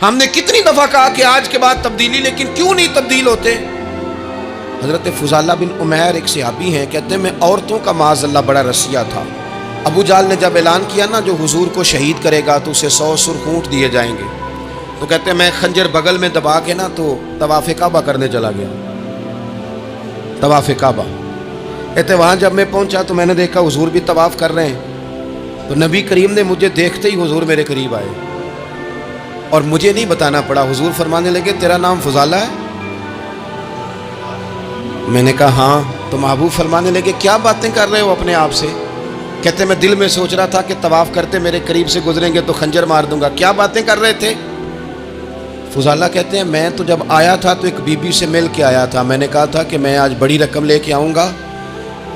ہم نے کتنی دفعہ کہا کہ آج کے بعد تبدیلی، لیکن کیوں نہیں تبدیل ہوتے؟ حضرت فضالہ بن عمیر ایک صحابی ہیں، کہتے ہیں میں عورتوں کا معاذ اللہ بڑا رسیہ تھا۔ ابو جہل نے جب اعلان کیا نا جو حضور کو شہید کرے گا تو اسے 100 سرخ اونٹ دیے جائیں گے، تو کہتے ہیں میں خنجر بغل میں دبا کے نا تو طواف کعبہ کرنے چلا گیا۔ طواف کعبہ کہتے وہاں جب میں پہنچا تو میں نے دیکھا حضور بھی طواف کر رہے ہیں، تو نبی کریم نے مجھے دیکھتے ہی حضور میرے قریب آئے اور مجھے نہیں بتانا پڑا، حضور فرمانے لگے تیرا نام فضالہ ہے؟ میں نے کہا ہاں۔ تو محبوب فرمانے لگے کیا باتیں کر رہے ہو اپنے آپ سے؟ کہتے میں دل میں سوچ رہا تھا کہ طواف کرتے میرے قریب سے گزریں گے تو خنجر مار دوں گا، کیا باتیں کر رہے تھے؟ فضالہ کہتے ہیں میں تو جب آیا تھا تو ایک بی بی سے مل کے آیا تھا، میں نے کہا تھا کہ میں آج بڑی رقم لے کے آؤں گا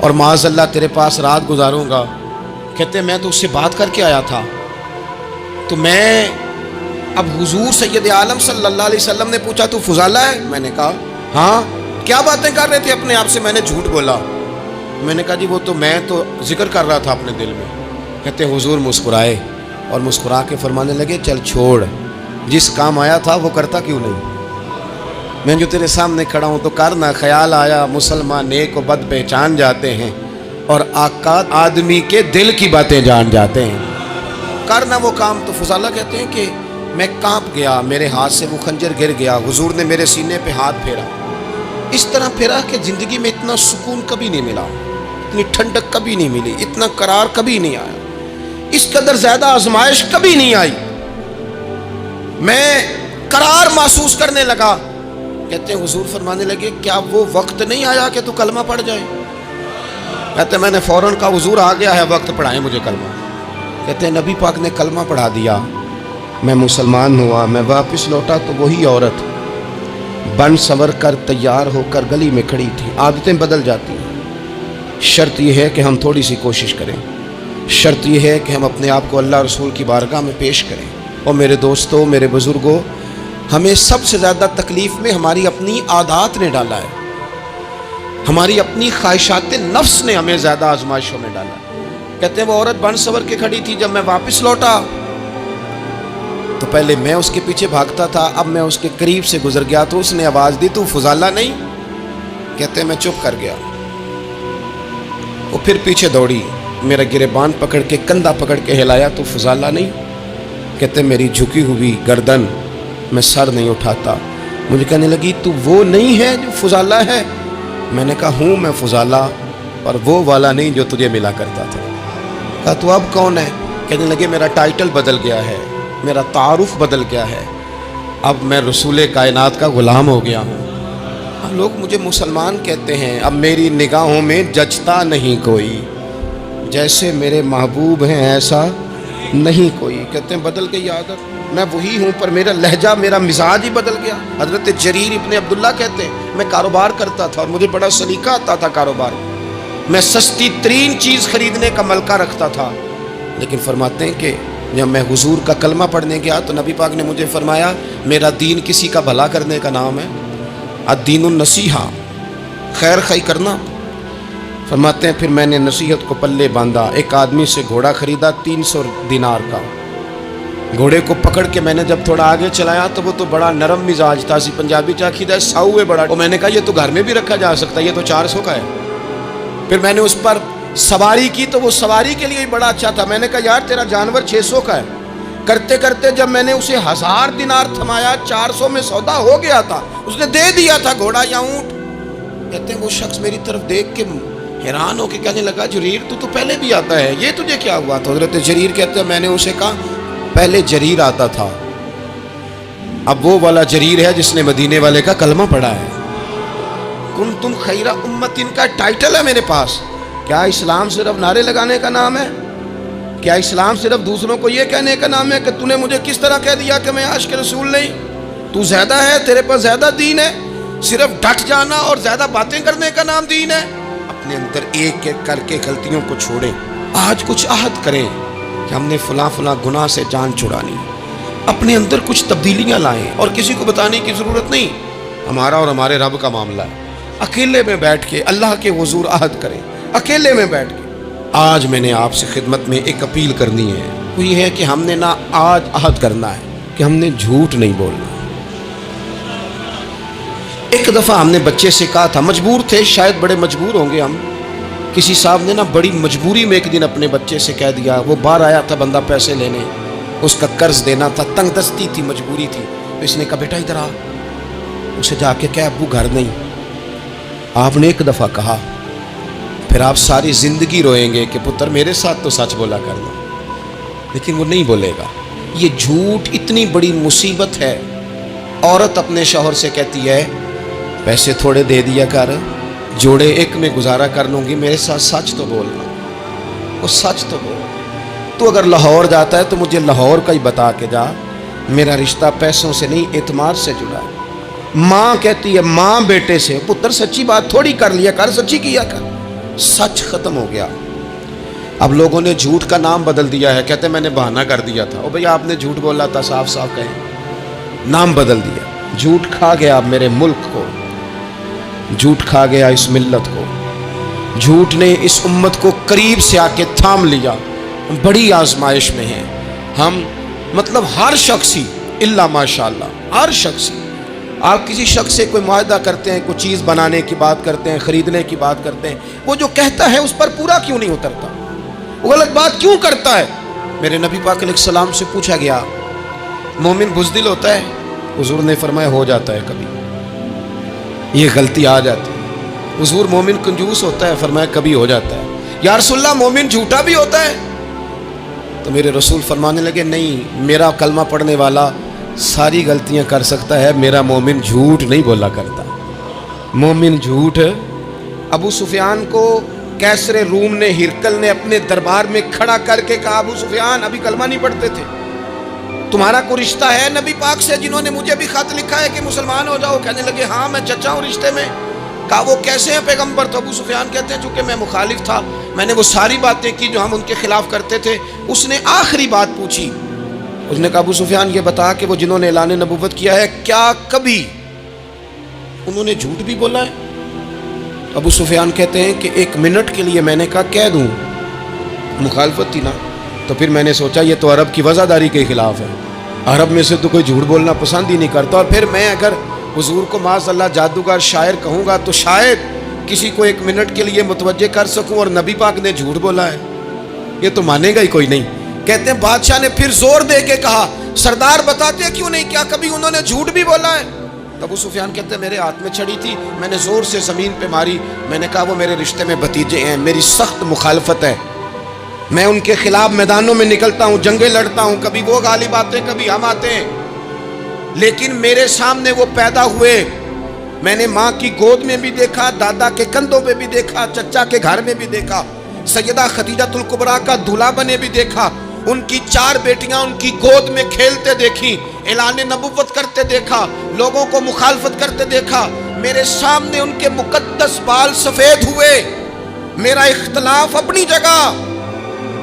اور معاذ اللہ تیرے پاس رات گزاروں گا۔ کہتے ہیں میں تو اس سے بات کر کے آیا تھا، تو میں اب حضور سید عالم صلی اللہ علیہ وسلم نے پوچھا تو فضالہ ہے؟ میں نے کہا ہاں۔ کیا باتیں کر رہے تھے اپنے آپ سے؟ میں نے جھوٹ بولا۔ میں نے کہا جی وہ تو میں تو ذکر کر رہا تھا اپنے دل میں۔ کہتے ہیں حضور مسکرائے اور مسکرا کے فرمانے لگے چل چھوڑ، جس کام آیا تھا وہ کرتا کیوں نہیں؟ میں جو تیرے سامنے کھڑا ہوں تو کرنا، خیال آیا مسلمان نیک و بد پہچان جاتے ہیں اور آقا آدمی کے دل کی باتیں جان جاتے ہیں، کرنا وہ کام۔ تو فضالہ کہتے ہیں کہ میں کانپ گیا، میرے ہاتھ سے وہ خنجر گر گیا، حضور نے میرے سینے پہ ہاتھ پھیرا، اس طرح پھیرا کہ زندگی میں اتنا سکون کبھی نہیں ملا، اتنی ٹھنڈک کبھی نہیں ملی، اتنا قرار کبھی نہیں آیا، اس قدر زیادہ آزمائش کبھی نہیں آئی، میں قرار محسوس کرنے لگا۔ کہتے ہیں حضور فرمانے لگے کیا وہ وقت نہیں آیا کہ تو کلمہ پڑھ جائے؟ کہتے ہیں میں نے فوراً کہا حضور آ گیا ہے وقت، پڑھائیں مجھے کلمہ۔ کہتے ہیں نبی پاک نے کلمہ پڑھا دیا، میں مسلمان ہوا، میں واپس لوٹا تو وہی عورت بن سنور کر تیار ہو کر گلی میں کھڑی تھی۔ عادتیں بدل جاتی ہیں، شرط یہ ہے کہ ہم تھوڑی سی کوشش کریں، شرط یہ ہے کہ ہم اپنے آپ کو اللہ رسول کی بارگاہ میں پیش کریں۔ اور میرے دوستوں، میرے بزرگوں، ہمیں سب سے زیادہ تکلیف میں ہماری اپنی عادات نے ڈالا ہے، ہماری اپنی خواہشات نفس نے ہمیں زیادہ آزمائشوں میں ڈالا ہے۔ کہتے ہیں وہ عورت بن سنور کے کھڑی تھی، جب میں واپس لوٹا تو پہلے میں اس کے پیچھے بھاگتا تھا، اب میں اس کے قریب سے گزر گیا تو اس نے آواز دی تو فضالہ نہیں؟ کہتے ہیں میں چپ کر گیا، وہ پھر پیچھے دوڑی، میرا گریبان پکڑ کے کندھا پکڑ کے ہلایا تو فضالہ نہیں؟ کہتے ہیں میری جھکی ہوئی گردن، میں سر نہیں اٹھاتا، مجھے کہنے لگی تو وہ نہیں ہے جو فضالہ ہے؟ میں نے کہا ہوں میں فضالہ، اور وہ والا نہیں جو تجھے ملا کرتا تھا۔ کہا تو اب کون ہے؟ کہنے لگے میرا ٹائٹل بدل گیا ہے، میرا تعارف بدل گیا ہے، اب میں رسول کائنات کا غلام ہو گیا ہوں۔ لوگ مجھے مسلمان کہتے ہیں، اب میری نگاہوں میں جچتا نہیں کوئی، جیسے میرے محبوب ہیں ایسا نہیں کوئی۔ کہتے ہیں بدل گئی عادت، میں وہی ہوں پر میرا لہجہ، میرا مزاج ہی بدل گیا۔ حضرت جریر ابن عبداللہ کہتے ہیں میں کاروبار کرتا تھا اور مجھے بڑا سلیقہ آتا تھا کاروبار، میں سستی ترین چیز خریدنے کا ملکہ رکھتا تھا، لیکن فرماتے ہیں کہ جب میں حضور کا کلمہ پڑھنے گیا تو نبی پاک نے مجھے فرمایا میرا دین کسی کا بھلا کرنے کا نام ہے، الدین النصیحہ، خیر خی کرنا۔ فرماتے ہیں پھر میں نے نصیحت کو پلے باندھا، ایک آدمی سے گھوڑا خریدا 300 دینار کا، گھوڑے کو پکڑ کے میں نے جب تھوڑا آگے چلایا تو وہ تو بڑا نرم مزاج تھا، پنجابی چاکیدہ ساؤ ہے بڑا، اور میں نے کہا یہ تو گھر میں بھی رکھا جا سکتا ہے، یہ تو 400 کا ہے۔ پھر میں نے اس پر سواری کی تو وہ سواری کے لیے ہی بڑا اچھا تھا، میں نے کہا یار تیرا جانور 600 کا ہے۔ کرتے کرتے جب میں نے اسے 1000 دینار تھمایا، 400 میں سودا ہو گیا تھا، اس نے دے دیا تھا گھوڑا یا اونٹ۔ کہتے ہیں وہ شخص میری طرف دیکھ کے حیران ہو کے کہنے لگا جریر تو پہلے بھی آتا ہے، یہ تجھے کیا ہوا؟ تو حضرت جریر کہتے ہیں میں نے اسے کہا پہلے جریر آتا تھا، اب وہ والا جریر ہے جس نے مدینے والے کا کلمہ پڑھا ہے۔ کنتم خیر امت، ان کا ٹائٹل ہے میرے پاس۔ کیا اسلام صرف نعرے لگانے کا نام ہے؟ کیا اسلام صرف دوسروں کو یہ کہنے کا نام ہے کہ تو نے مجھے کس طرح کہہ دیا کہ میں عاشق رسول نہیں؟ تو زیادہ ہے، تیرے پاس زیادہ دین ہے، صرف ڈٹ جانا اور زیادہ باتیں کرنے کا نام دین ہے؟ اپنے اندر ایک ایک کر کے غلطیوں کو چھوڑیں، آج کچھ عہد کریں کہ ہم نے فلاں فلاں گناہ سے جان چھڑانی، اپنے اندر کچھ تبدیلیاں لائیں، اور کسی کو بتانے کی ضرورت نہیں، ہمارا اور ہمارے رب کا معاملہ ہے۔ اکیلے میں بیٹھ کے اللہ کے حضور عہد کریں، اکیلے میں بیٹھ کے۔ آج میں نے آپ سے خدمت میں ایک اپیل کرنی ہے، وہ یہ ہے کہ ہم نے نہ آج عہد کرنا ہے کہ ہم نے جھوٹ نہیں بولنا. ایک دفعہ ہم نے بچے سے کہا تھا, مجبور تھے, شاید بڑے مجبور ہوں گے ہم, کسی صاحب نے نا بڑی مجبوری میں ایک دن اپنے بچے سے کہہ دیا, وہ باہر آیا تھا بندہ پیسے لینے, اس کا قرض دینا تھا, تنگ دستی تھی, مجبوری تھی, تو اس نے کہا بیٹا ادھر آ. اسے جا کے کہا ابو گھر نہیں. آپ نے ایک دفعہ کہا, پھر آپ ساری زندگی روئیں گے کہ پتر میرے ساتھ تو سچ بولا کرنا, لیکن وہ نہیں بولے گا. یہ جھوٹ اتنی بڑی مصیبت ہے. عورت اپنے شوہر سے کہتی ہے پیسے تھوڑے دے دیا کر, جوڑے ایک میں گزارا کر لوں گی, میرے ساتھ سچ تو بولنا. وہ سچ تو بول. تو اگر لاہور جاتا ہے تو مجھے لاہور کا ہی بتا کے جا, میرا رشتہ پیسوں سے نہیں اعتماد سے جڑا ہے. ماں کہتی ہے ماں بیٹے سے, پتر سچی بات تھوڑی کر لیا کر, سچی کیا کر. سچ ختم ہو گیا. اب لوگوں نے جھوٹ کا نام بدل دیا ہے, کہتے میں نے بہانہ کر دیا تھا. او بھئی آپ نے جھوٹ بولا تھا, صاف صاف کہیں, نام بدل دیا. جھوٹ کھا گیا اب میرے ملک کو, جھوٹ کھا گیا اس ملت کو, جھوٹ نے اس امت کو قریب سے آ کے تھام لیا. بڑی آزمائش میں ہیں ہم, مطلب ہر شخص ہی الا ماشاءاللہ, ہر شخص ہی. آپ کسی شخص سے کوئی معاہدہ کرتے ہیں, کوئی چیز بنانے کی بات کرتے ہیں, خریدنے کی بات کرتے ہیں, وہ جو کہتا ہے اس پر پورا کیوں نہیں اترتا, وہ غلط بات کیوں کرتا ہے. میرے نبی پاک علیہ السلام سے پوچھا گیا مومن بزدل ہوتا ہے؟ حضور نے فرمایا ہو جاتا ہے, کبھی یہ غلطی آ جاتی ہے. حضور مومن کنجوس ہوتا ہے؟ فرمایا کبھی ہو جاتا ہے. یا رسول اللہ مومن جھوٹا بھی ہوتا ہے؟ تو میرے رسول فرمانے لگے نہیں, میرا کلمہ پڑھنے والا ساری غلطیاں کر سکتا ہے, میرا مومن جھوٹ نہیں بولا کرتا. مومن جھوٹ. ابو سفیان کو کیسر روم نے, ہرقل نے اپنے دربار میں کھڑا کر کے کہا ابو سفیان ابھی کلمہ نہیں پڑھتے تھے, تمہارا کوئی رشتہ ہے نبی پاک سے جنہوں نے مجھے بھی خط لکھا ہے کہ مسلمان ہو جاؤ؟ کہنے لگے ہاں میں چچا ہوں رشتے میں. کہا وہ کیسے ہیں پیغمبر؟ تو ابو سفیان کہتے ہیں چونکہ میں مخالف تھا, میں نے وہ ساری باتیں کی جو ہم ان کے خلاف کرتے تھے. اس نے آخری بات پوچھی, اس نے کہا ابو سفیان یہ بتا کہ وہ جنہوں نے اعلان نبوت کیا ہے کیا کبھی انہوں نے جھوٹ بھی بولا ہے؟ ابو سفیان کہتے ہیں کہ ایک منٹ کے لیے میں نے کہا کہہ دوں, مخالفت تھی نا, تو پھر میں نے سوچا یہ تو عرب کی وزاداری کے خلاف ہے, عرب میں سے تو کوئی جھوٹ بولنا پسند ہی نہیں کرتا, اور پھر میں اگر حضور کو معاذ اللہ جادوگر شاعر کہوں گا تو شاید کسی کو ایک منٹ کے لیے متوجہ کر سکوں, اور نبی پاک نے جھوٹ بولا ہے, یہ تو مانے گا ہی کوئی نہیں. کہتے ہیں بادشاہ نے پھر زور دے کے کہا سردار بتاتے کیوں نہیں, کیا کبھی انہوں نے جھوٹ بھی بولا ہے؟ ابو سفیان کہتے ہیں میرے ہاتھ میں چھڑی تھی, میں نے زور سے زمین پہ ماری, میں نے کہا وہ میرے رشتے میں بھتیجے ہیں, میری سخت مخالفت ہے, میں ان کے خلاف میدانوں میں نکلتا ہوں, جنگیں لڑتا ہوں, کبھی وہ غالب آتے ہیں کبھی ہم آتے ہیں, لیکن میرے سامنے وہ پیدا ہوئے, میں نے ماں کی گود میں بھی دیکھا, دادا کے کندھوں پہ بھی دیکھا, چچا کے گھر میں بھی دیکھا, سیدہ خدیجہ الکبریٰ کا دولہا بنے بھی دیکھا, ان کی 4 بیٹیاں ان کی گود میں کھیلتے دیکھی, اعلان نبوت کرتے دیکھا, لوگوں کو مخالفت کرتے دیکھا, میرے سامنے ان کے مقدس بال سفید ہوئے, میرا اختلاف اپنی جگہ,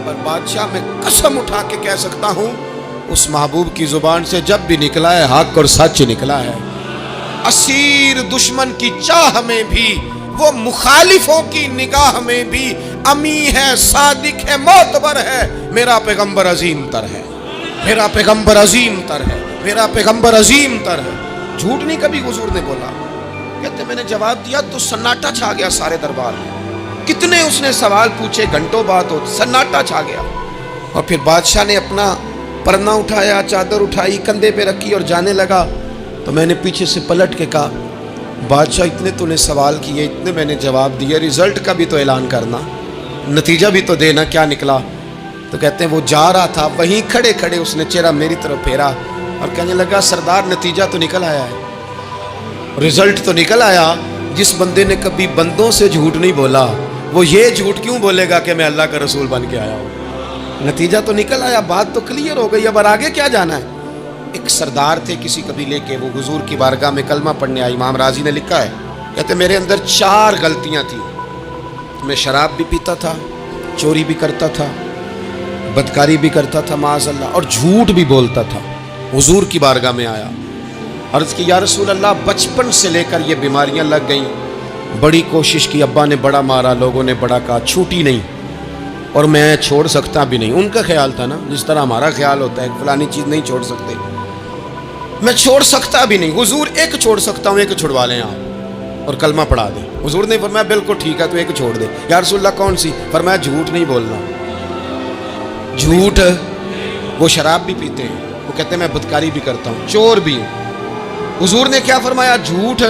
پر بادشاہ میں قسم اٹھا کے کہہ سکتا ہوں اس محبوب کی زبان سے جب بھی نکلا ہے حق اور سچ نکلا ہے. اسیر دشمن کی چاہ میں بھی, وہ مخالفوں کی نگاہ میں بھی امی ہے, صادق ہے, معتبر ہے, میرا پیغمبر عظیم تر ہے, میرا پیغمبر عظیم تر ہے, میرا پیغمبر عظیم تر ہے. جھوٹ نہیں کبھی حضور نے بولا. کہتے میں نے جواب دیا تو سناٹا چھا گیا سارے دربار میں, کتنے اس نے سوال پوچھے, گھنٹوں بات ہو, سناٹا چھا گیا. اور پھر بادشاہ نے اپنا پرنا اٹھایا, چادر اٹھائی, کندھے پہ رکھی اور جانے لگا. تو میں نے پیچھے سے پلٹ کے کہا بادشاہ اتنے تو نے سوال کیے, اتنے میں نے جواب دیے, رزلٹ کا بھی تو اعلان کرنا, نتیجہ بھی تو دینا, کیا نکلا؟ تو کہتے ہیں وہ جا رہا تھا, وہیں کھڑے کھڑے اس نے چہرہ میری طرف پھیرا اور کہنے لگا سردار نتیجہ تو نکل آیا ہے, رزلٹ تو نکل آیا. جس بندے نے کبھی بندوں سے جھوٹ نہیں بولا وہ یہ جھوٹ کیوں بولے گا کہ میں اللہ کا رسول بن کے آیا ہوں؟ نتیجہ تو نکل آیا, بات تو کلیئر ہو گئی, اب آگے کیا جانا ہے؟ ایک سردار تھے کسی قبیلے کے, وہ حضور کی بارگاہ میں کلمہ پڑھنے آئے. امام راضی نے لکھا ہے, کہتے میرے اندر 4 غلطیاں تھیں. میں شراب بھی پیتا تھا, چوری بھی کرتا تھا, بدکاری بھی کرتا تھا معاذ اللہ, اور جھوٹ بھی بولتا تھا. حضور کی بارگاہ میں آیا, عرض کی یا رسول اللہ بچپن سے لے کر یہ بیماریاں لگ گئیں, بڑی کوشش کی, ابا نے بڑا مارا, لوگوں نے بڑا کہا, چھوٹی نہیں, اور میں چھوڑ سکتا بھی نہیں. ان کا خیال تھا نا جس طرح ہمارا خیال ہوتا ہے فلانی چیز نہیں چھوڑ سکتے. میں چھوڑ سکتا بھی نہیں. حضور ایک چھوڑ سکتا ہوں, ایک چھڑوا لیں آپ اور کلمہ پڑھا دیں. حضور نے فرمایا بالکل ٹھیک ہے تو ایک چھوڑ دے. یا رسول اللہ کون سی؟ فرمایا جھوٹ نہیں بولنا. جھوٹ, وہ شراب بھی پیتے ہیں, وہ کہتے ہیں میں بدکاری بھی کرتا ہوں, چور بھی ہوں. حضور نے کیا فرمایا؟ جھوٹ.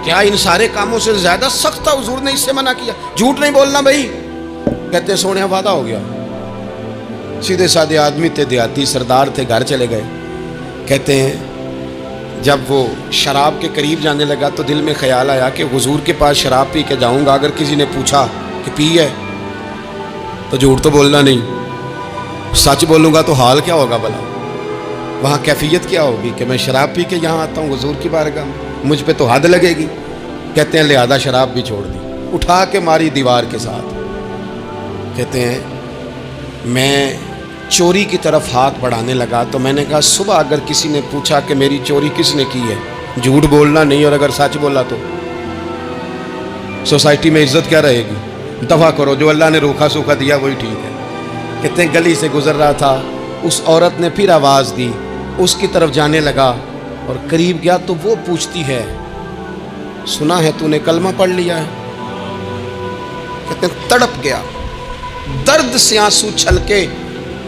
کیا ان سارے کاموں سے زیادہ سخت تھا حضور نے اس سے منع کیا؟ جھوٹ نہیں بولنا بھائی. کہتے ہیں سونے وعدہ ہو گیا. سیدھے سادے آدمی تھے, دیہاتی سردار تھے, گھر چلے گئے. کہتے ہیں جب وہ شراب کے قریب جانے لگا تو دل میں خیال آیا کہ حضور کے پاس شراب پی کے جاؤں گا, اگر کسی نے پوچھا کہ پی ہے تو جھوٹ تو بولنا نہیں, سچ بولوں گا تو حال کیا ہوگا بھلا, وہاں کیفیت کیا ہوگی کہ میں شراب پی کے یہاں آتا ہوں حضور کی بارگاہ میں, مجھ پہ تو حد لگے گی. کہتے ہیں لہذا شراب بھی چھوڑ دی, اٹھا کے ماری دیوار کے ساتھ. کہتے ہیں میں چوری کی طرف ہاتھ بڑھانے لگا تو میں نے کہا صبح اگر کسی نے پوچھا کہ میری چوری کس نے کی ہے, جھوٹ بولنا نہیں, اور اگر سچ بولا تو سوسائٹی میں عزت کیا رہے گی؟ دفع کرو, جو اللہ نے روکھا سوکھا دیا وہی ٹھیک ہے. کہتے ہیں گلی سے گزر رہا تھا, اس عورت نے پھر آواز دی, اس کی طرف جانے لگا اور قریب گیا تو وہ پوچھتی ہے سنا ہے تو نے کلمہ پڑھ لیا ہے؟ کہتے ہیں تڑپ گیا, درد سے آنسو چھلکے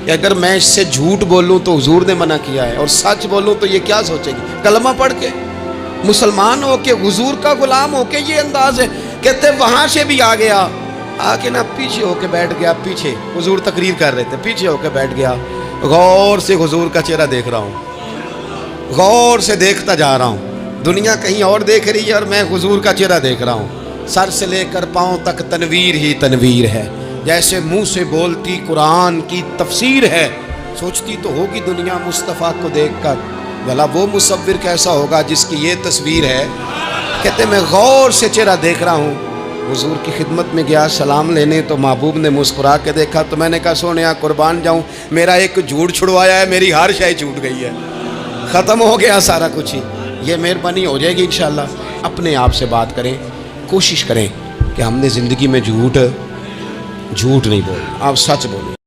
کہ اگر میں اس سے جھوٹ بولوں تو حضور نے منع کیا ہے, اور سچ بولوں تو یہ کیا سوچے گی؟ کلمہ پڑھ کے مسلمان ہو کے حضور کا غلام ہو کے یہ انداز ہے. کہتے وہاں سے بھی آ گیا, آ کے نا پیچھے ہو کے بیٹھ گیا. پیچھے حضور تقریر کر رہے تھے, پیچھے ہو کے بیٹھ گیا. غور سے حضور کا چہرہ دیکھ رہا ہوں, غور سے دیکھتا جا رہا ہوں. دنیا کہیں اور دیکھ رہی ہے اور میں حضور کا چہرہ دیکھ رہا ہوں. سر سے لے کر پاؤں تک تنویر ہی تنویر ہے, جیسے منہ سے بولتی قرآن کی تفسیر ہے. سوچتی تو ہوگی دنیا مصطفیٰ کو دیکھ کر بھلا وہ مصور کیسا ہوگا جس کی یہ تصویر ہے. کہتے میں غور سے چہرہ دیکھ رہا ہوں. حضور کی خدمت میں گیا سلام لینے تو محبوب نے مسکرا کے دیکھا تو میں نے کہا سونیا قربان جاؤں, میرا ایک جھوٹ چھڑوایا ہے, میری ہر شے چھوٹ گئی ہے, ختم ہو گیا سارا کچھ ہی. یہ مہربانی ہو جائے گی انشاءاللہ. اپنے آپ سے بات کریں, کوشش کریں کہ ہم نے زندگی میں جھوٹ نہیں بولنا, آپ سچ بولیں.